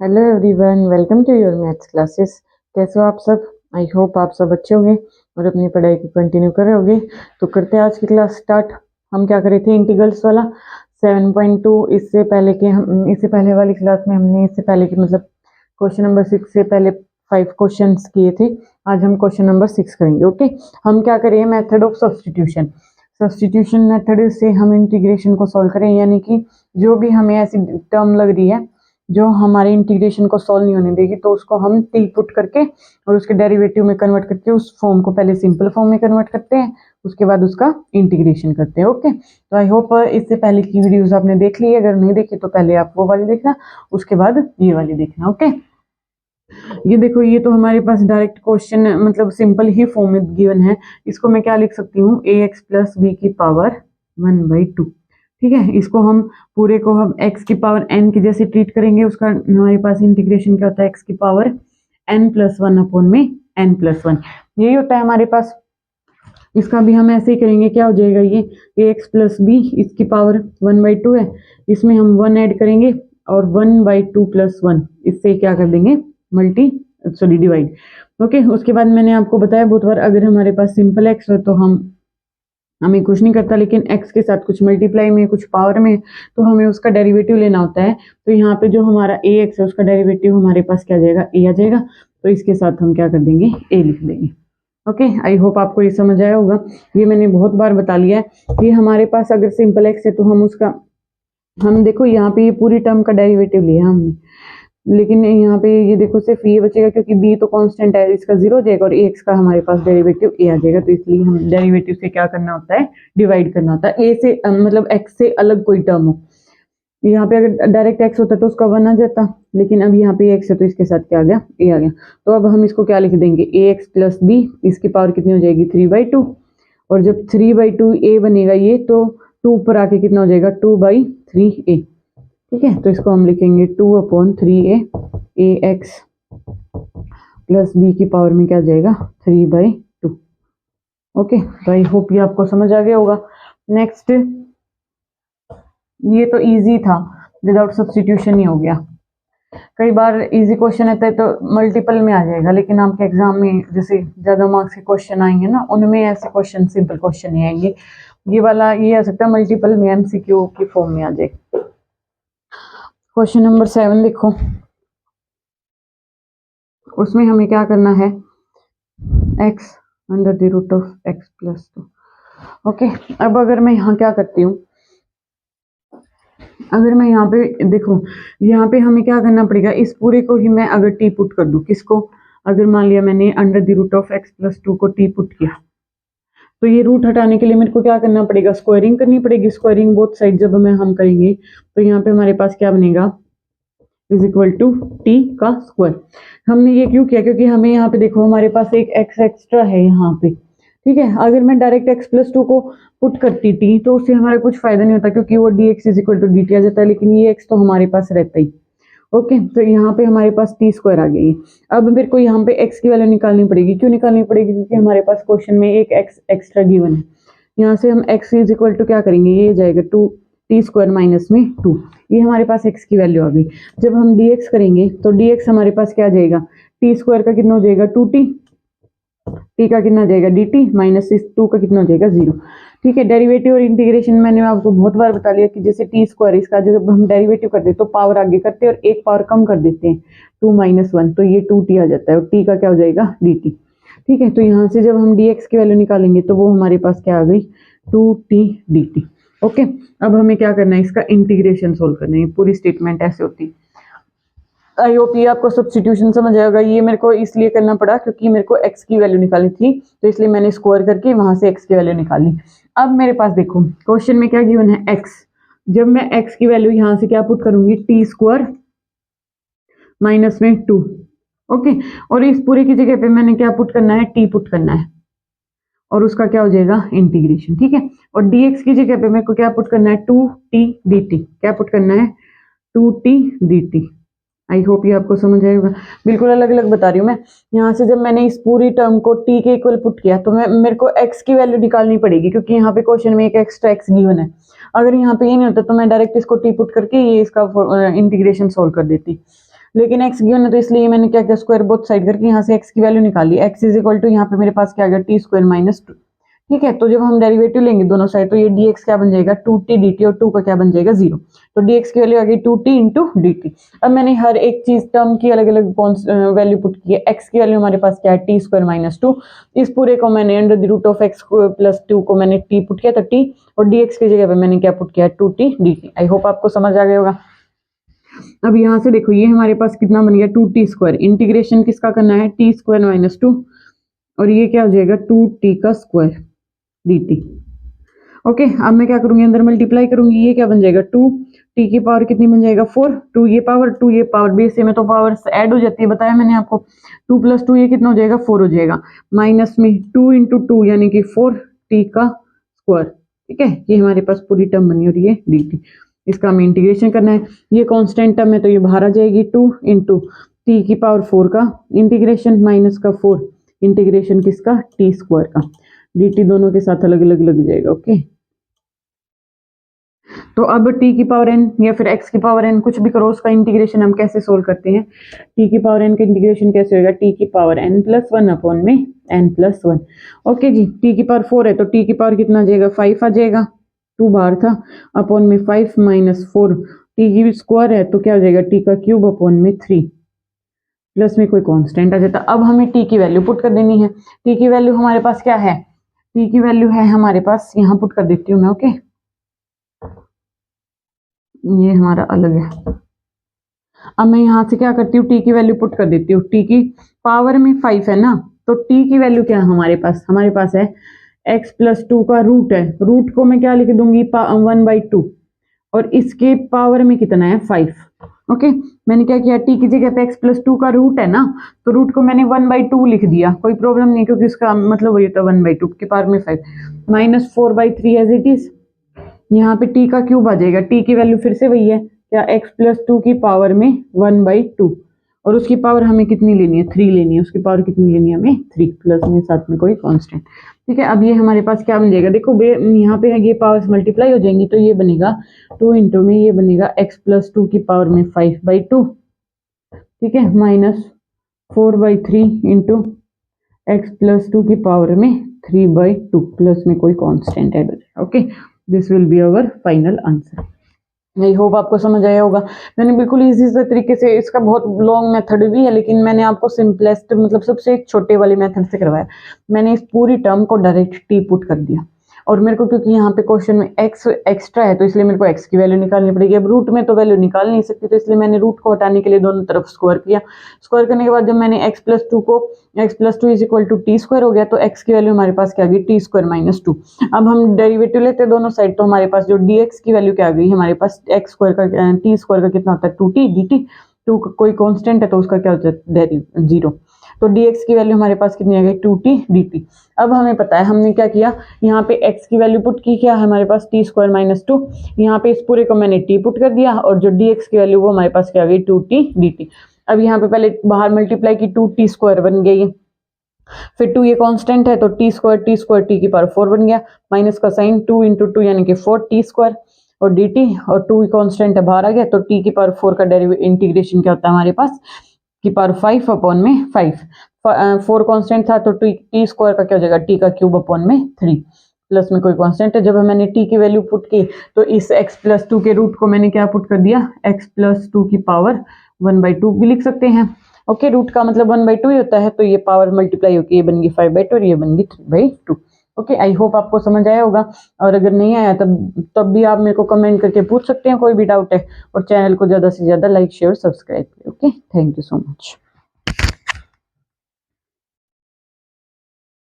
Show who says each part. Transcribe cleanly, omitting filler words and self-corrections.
Speaker 1: Hello everyone, welcome to your maths classes. कैसे हो आप सब? आई होप आप सब अच्छे होंगे और अपनी पढ़ाई को कंटिन्यू कर रहे होगे। तो करते हैं आज की क्लास स्टार्ट। हम क्या कर रहे थे, इंटीग्रल्स वाला 7.2। इससे पहले वाली क्लास में हमने इससे पहले की मतलब क्वेश्चन नंबर 6 से पहले 5 क्वेश्चंस किए थे। आज हम क्वेश्चन नंबर 6 करेंगे। ओके, हम क्या करें, मेथड ऑफ सब्स्टिट्यूशन मेथड से हम इंटीग्रेशन को सॉल्व करें, यानी कि जो भी हमें ऐसी टर्म लग रही है जो हमारे इंटीग्रेशन को सॉल्व नहीं होने देगी, तो उसको हम टी पुट करके और उसके डेरिवेटिव में कन्वर्ट करके उस फॉर्म को पहले सिंपल फॉर्म में कन्वर्ट करते हैं, उसके बाद उसका इंटीग्रेशन करते हैं। ओके, तो आई होप इससे पहले की वीडियोस आपने देख ली है। अगर नहीं देखी तो पहले आप वो वाली देखना, उसके बाद ये वाली देखना। ओके, ये देखो, ये तो हमारे पास डायरेक्ट क्वेश्चन मतलब सिंपल ही फॉर्म में गिवन है। इसको मैं क्या लिख सकती हूँ, ax प्लस बी की पावर 1/2। ठीक है, इसको हम पूरे को हम x की पावर n की जैसे ट्रीट करेंगे। उसका हमारे पास इंटीग्रेशन क्या होता है, x की पावर n+1 अपॉन में n+1, यही होता है हमारे पास। इसका भी हम ऐसे ही करेंगे। क्या हो जाएगा, ये ax प्लस बी, इसकी पावर 1/2 है, इसमें हम 1 ऐड करेंगे और 1/2 + 1 इससे क्या कर देंगे, डिवाइड। ओके, उसके बाद मैंने आपको बताया बहुत बार, अगर हमारे पास सिंपल एक्स हो तो हमें कुछ नहीं करता, लेकिन x के साथ कुछ मल्टीप्लाई में कुछ पावर में तो हमें उसका डेरिवेटिव लेना होता है। तो यहाँ पे जो हमारा ax है उसका डेरिवेटिव हमारे पास क्या आ जाएगा, a आ जाएगा। तो इसके साथ हम क्या कर देंगे, a लिख देंगे। ओके, आई होप आपको ये समझ आया होगा। ये मैंने बहुत बार बता लिया है कि हमारे पास अगर सिंपल एक्स है तो हम देखो यहाँ पे ये पूरी टर्म का डेरिवेटिव लिया हमने, लेकिन यहाँ पे ये देखो सिर्फ ये बचेगा क्योंकि b तो कांस्टेंट है, इसका 0 हो जाएगा और ax का हमारे पास डेरिवेटिव a आ जाएगा। तो इसलिए हम डेरिवेटिव से क्या करना होता है, डिवाइड करना होता है। a से मतलब x से अलग कोई टर्म हो, यहाँ पे अगर डायरेक्ट x होता तो उसका 1 आ जाता, लेकिन अब यहाँ पे x है तो इसके साथ क्या आ गया, a आ गया। तो अब हम इसको क्या लिख देंगे, ax प्लस b, इसकी पावर कितनी हो जाएगी, 3/2। और जब 3/2 a बनेगा ये, तो 2 ऊपर आके कितना हो जाएगा, 2/3a। ठीक है, तो इसको हम लिखेंगे 2/3a, ax प्लस b की पावर में क्या आ जाएगा, 3/2। ओके, तो आई होप ये आपको समझ आ गया होगा। नेक्स्ट, ये तो इजी था, विदाउट सब्स्टिट्यूशन ही हो गया। कई बार इजी क्वेश्चन आता है तो मल्टीपल में आ जाएगा, लेकिन आपके एग्जाम में जैसे ज्यादा मार्क्स के क्वेश्चन आएंगे ना, उनमें ऐसे क्वेश्चन सिंपल क्वेश्चन नहीं आएंगे। ये वाला ये आ सकता है मल्टीपल में, एमसीक्यू की फॉर्म में आ जाए। क्वेश्चन नंबर 7 देखो, उसमें हमें क्या करना है, x √x + 2। ओके, अब अगर मैं यहाँ क्या करती हूँ, अगर मैं यहाँ पे देखो, यहाँ पे हमें क्या करना पड़ेगा, इस पूरे को ही मैं अगर टी पुट कर दूँ, किसको, अगर मान लिया मैंने √x + 2 को टी पुट किया, तो ये रूट हटाने के लिए मेरे को क्या करना पड़ेगा, स्क्वायरिंग करनी पड़ेगी। स्क्वायरिंग बोथ साइड जब हम करेंगे तो यहाँ पे हमारे पास क्या बनेगा, = t का स्क्वायर। हमने ये क्यों किया, क्योंकि हमें यहाँ पे देखो हमारे पास एक x एक्स्ट्रा है यहाँ पे। ठीक है, अगर मैं डायरेक्ट x + 2 को पुट करती t तो उससे हमारा कुछ फायदा नहीं होता, क्योंकि वो dx = dt आ जाता है, लेकिन ये x तो हमारे पास रहता ही। ओके, तो यहाँ पे हमारे पास t² आ गई। अब मेरे को यहाँ पे x की वैल्यू निकालनी पड़ेगी। क्यों निकालनी पड़ेगी, क्योंकि हमारे पास क्वेश्चन में एक x एक्स्ट्रा गिवन है। यहाँ से हम x क्या करेंगे, ये जाएगा t² माइनस में 2, ये हमारे पास x की वैल्यू आ गई। जब हम dx करेंगे तो dx हमारे पास क्या आ जाएगा, t² का कितना हो जाएगा, 2t, t का कितना जाएगा, dt माइनस इस 2 का कितना हो जाएगा, 0। ठीक है, डेरिवेटिव और इंटीग्रेशन मैंने आपको बहुत बार बता लिया कि जैसे t² इसका जब हम डेरिवेटिव करते हैं तो पावर आगे करते हैं और एक पावर कम कर देते हैं, 2 - 1, तो ये 2t आ जाता है और t का क्या हो जाएगा, dt। ठीक है, तो यहाँ से जब हम dx की वैल्यू निकालेंगे तो वो हमारे पास क्या आ गई, 2t dt। ओके, अब हमें क्या करना है, इसका इंटीग्रेशन सोल्व करना है। पूरी स्टेटमेंट ऐसे होती है। आई होप ये आपको सब्स्टिट्यूशन समझ आएगा। ये मेरे को इसलिए करना पड़ा क्योंकि मेरे को x की वैल्यू निकालनी थी, तो इसलिए मैंने स्क्वायर करके वहां से x की वैल्यू निकाली। अब मेरे पास देखो क्वेश्चन में क्या गिवन है, x। जब मैं x की वैल्यू यहाँ से क्या पुट करूंगी, t² माइनस में 2। ओके, और इस पूरे की जगह पे मैंने क्या पुट करना है, t पुट करना है और उसका क्या हो जाएगा, इंटीग्रेशन। ठीक है, और dx की जगह पे मेरे को क्या पुट करना है, 2t dt। क्या पुट करना है, 2t dt। आई होप ये आपको समझ आएगा। बिल्कुल अलग अलग बता रही हूँ मैं। यहाँ से जब मैंने इस पूरी टर्म को t के इक्वल पुट किया तो मेरे को x की वैल्यू निकालनी पड़ेगी, क्योंकि यहाँ पे क्वेश्चन में एक एक्स्ट्रा x गिवन है। अगर यहाँ पे ये नहीं होता तो मैं डायरेक्ट इसको t पुट करके ये इसका इंटीग्रेशन सोल्व कर देती। लेकिन x गिवन है तो इसलिए मैंने क्या किया, स्क्वायर बोथ साइड करके यहाँ से x की वैल्यू निकाली। x इज इक्वल टू यहाँ पे मेरे पास क्या आ गया, टी स्क्वायर माइनस 2। ठीक है, तो जब हम डेरिवेटिव लेंगे दोनों साइड तो ये dx क्या बन जाएगा, 2t dt, और 2 का क्या बन जाएगा, 0। तो dx की वैल्यू आ गई 2t इंटू dt। अब मैंने हर एक चीज टर्म की अलग अलग वैल्यू पुट की है। x की वैल्यू हमारे पास क्या है, टी स्क्वायर माइनस 2। इस पूरे को मैंने under the root of x प्लस 2 को मैंने t पुट किया था, t, और dx की जगह पे मैंने क्या पुट किया, 2t dt। आई होप आपको समझ आ गया होगा। अब यहाँ से देखो ये हमारे पास कितना बन गया, 2t स्क्वायर, इंटीग्रेशन किसका करना है, टी स्क्वायर माइनस 2, और ये क्या हो जाएगा, 2t का स्क्वायर dt। ओके, अब मैं क्या करूंगी, अंदर मल्टीप्लाई करूंगी, ये क्या बन जाएगा, 2t की पावर कितनी बन जाएगा, 4, 2 ये पावर बेस में तो पावर ऐड हो जाती है, बताया मैंने आपको। 2 + 2 ये कितना हो जाएगा, 4 हो जाएगा, माइनस में 2 × 2 यानी कि 4t का स्क्वायर। ठीक है, ये हमारे पास पूरी टर्म बनी और ये dt, इसका हमें इंटीग्रेशन करना है। ये कांस्टेंट टर्म है तो ये बाहर आ जाएगी, 2 × t की पावर 4 का इंटीग्रेशन माइनस का 4 इंटीग्रेशन किसका, t स्क्वायर का, dt दोनों के साथ अलग अलग लग जाएगा। ओके, तो अब t की पावर n या फिर x की पावर n कुछ भी करो, उसका इंटीग्रेशन हम कैसे सोल्व करते हैं, t की पावर n का इंटीग्रेशन कैसे होगा, t की पावर n + 1 अपॉन में n + 1। ओके जी, t की पावर 4 है तो t की पावर कितना आ जाएगा, 5 आ जाएगा, 2 बाहर था, अपॉन में 5 - 4, t की स्क्वायर है तो क्या हो जाएगा, t का क्यूब अपॉन में 3, प्लस में कोई कांस्टेंट आ जाता। अब हमें t की वैल्यू पुट कर देनी है। t की वैल्यू हमारे पास क्या है, t की वैल्यू है हमारे पास, यहाँ पुट कर देती हूँ मैं। ओके, ये हमारा अलग है। अब मैं यहाँ से क्या करती हूँ, t की वैल्यू पुट कर देती हूँ। t की पावर में 5 है ना, तो t की वैल्यू क्या है हमारे पास है x + 2 का रूट है, रूट को मैं क्या लिख दूंगी, 1/2, और इसके पावर में कितना है, 5। ओके, मैंने क्या किया, t की जगह पे x + 2 का रूट है ना, तो रूट को मैंने 1/2 लिख दिया, कोई प्रॉब्लम नहीं, क्योंकि उसका मतलब वही था 1/2 के पावर में 5, -4/3 एज इट इज। यहाँ पे t का क्यूब आ जाएगा, t की वैल्यू फिर से वही है क्या, x + 2 की पावर में 1/2, और उसकी पावर हमें कितनी लेनी है, 3 लेनी है, उसकी पावर कितनी लेनी है हमें, 3, प्लस में साथ में कोई कांस्टेंट। ठीक है, अब ये हमारे पास क्या बन जाएगा, देखो यहाँ पे ये पावर्स मल्टीप्लाई हो जाएंगी, तो ये बनेगा 2 इंटू में ये बनेगा x + 2 की पावर में 5/2, ठीक है, -4/3 इंटू x + 2 की पावर में 3/2, प्लस में कोई कांस्टेंट ऐड हो जाएगा। Okay, this will be our final answer. I hope आपको समझ आया होगा। मैंने बिल्कुल इजी से तरीके से, इसका बहुत लॉन्ग मेथड भी है, लेकिन मैंने आपको सिंपलेस्ट मतलब सबसे छोटे वाले मेथड से करवाया। मैंने इस पूरी टर्म को डायरेक्ट टी पुट कर दिया, और मेरे को क्योंकि यहाँ पे क्वेश्चन में x एक्स्ट्रा है तो इसलिए मेरे को x की वैल्यू निकालनी पड़ेगी। अब रूट में तो वैल्यू निकाल नहीं सकती, तो इसलिए मैंने रूट को हटाने के लिए दोनों तरफ स्क्वायर किया। स्क्वायर करने के बाद जब मैंने x + 2 को x + 2 = t स्क्वायर हो गया, तो x की वैल्यू हमारे पास क्या आ गई, t स्क्वायर माइनस 2। अब हम डेरिवेटिव लेते हैं दोनों साइड, तो हमारे पास जो dx की वैल्यू क्या आ गई, हमारे पास x स्क्वायर का t स्क्वायर का कितना होता है, 2t dt, 2 कोई कांस्टेंट है तो उसका क्या होता है, 0। तो dx की वैल्यू हमारे पास कितनी आ गई, 2t dt। अब हमें पता है हमने क्या किया, यहाँ पे x की वैल्यू पुट की, क्या है हमारे पास, t स्क्वायर माइनस 2, यहाँ पे इस पूरे को मैंने t पुट कर दिया, और जो dx की वैल्यू वो हमारे पास क्या आ गई, 2t dt। अब यहाँ पे पहले बाहर मल्टीप्लाई की, 2t स्क्वायर बन गई, फिर 2 ये कांस्टेंट है तो t स्क्वायर t की पावर 4 बन गया, माइनस का साइन, 2 × 2 यानी कि 4t स्क्वायर, और dt, और 2 कांस्टेंट है बाहर आ गया, तो t की पावर 4 का डेरिवेटिव इंटीग्रेशन क्या होता है हमारे पास, की पावर 5 अपॉन में 5, 4 कांस्टेंट था तो टी स्क्वायर का क्या हो जाएगा, टी का क्यूब अपॉन में 3, प्लस में कोई कांस्टेंट है। जब मैंने टी की वैल्यू पुट की, तो इस x + 2 के रूट को मैंने क्या पुट कर दिया, x + 2 की पावर 1/2 भी लिख सकते हैं। ओके, रूट का मतलब 1/2 ही होता है, तो ये पावर मल्टीप्लाई होकर ये बन गई 5/2 और ये बन गई 3/2। ओके, आई होप आपको समझ आया होगा, और अगर नहीं आया तब भी आप मेरे को कमेंट करके पूछ सकते हैं, कोई भी डाउट है, और चैनल को ज़्यादा से ज़्यादा लाइक शेयर सब्सक्राइब करें। Okay, thank you so much.